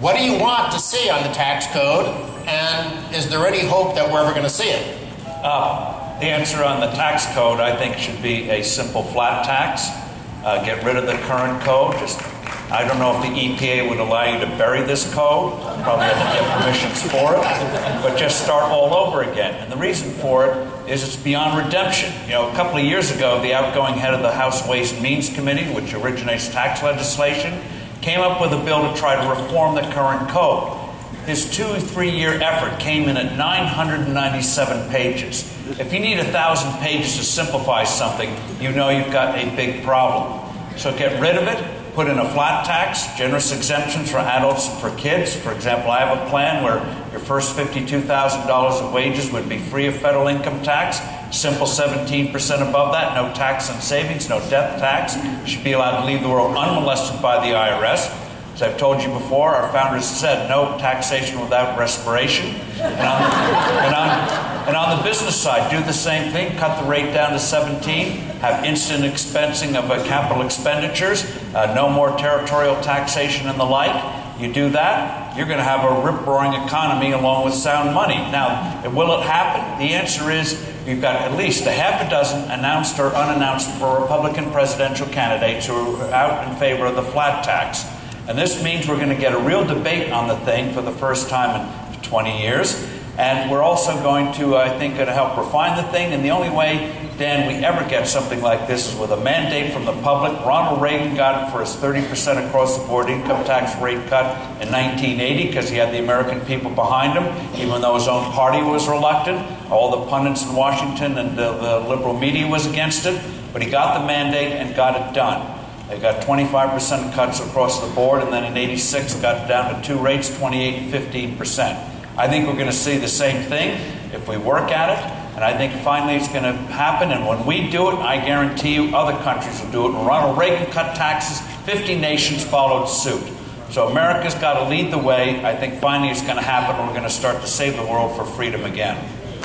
What do you want to see on the tax code, and is there any hope that we're ever going to see it? The answer on the tax code, I think, should be a simple flat tax. Get rid of the current code. I don't know if the EPA would allow you to bury this code. Probably have to get permissions for it. But just start all over again. And the reason for it is it's beyond redemption. You know, a couple of years ago, the outgoing head of the House Ways and Means Committee, which originates tax legislation, came up with a bill to try to reform the current code. His 2-3 year effort came in at 997 pages. If you need 1,000 pages to simplify something, you know you've got a big problem. So get rid of it. Put in a flat tax, generous exemptions for adults and for kids. For example, I have a plan where your first $52,000 of wages would be free of federal income tax. Simple 17% above that, no tax on savings, no death tax. You should be allowed to leave the world unmolested by the IRS. As I've told you before, our founders said no taxation without respiration. And on the business side, do the same thing. Cut the rate down to 17. Have instant expensing of capital expenditures. No more territorial taxation and the like. You do that, you're going to have a rip-roaring economy along with sound money. Now, will it happen? The answer is we've got at least a half a dozen announced or unannounced Republican presidential candidates who are out in favor of the flat tax. And this means we're going to get a real debate on the thing for the first time in 20 years. And we're also going to, I think, going to help refine the thing. And the only way, Dan, we ever get something like this is with a mandate from the public. Ronald Reagan got it for his 30% across the board income tax rate cut in 1980 because he had the American people behind him, even though his own party was reluctant. All the pundits in Washington and the liberal media was against it. But he got the mandate and got it done. They got 25% cuts across the board, and then in '86 got down to two rates, 28 and 15%. I think we're going to see the same thing if we work at it, and I think finally it's going to happen. And when we do it, I guarantee you other countries will do it. When Ronald Reagan cut taxes, 50 nations followed suit. So America's got to lead the way. I think finally it's going to happen. We're going to start to save the world for freedom again.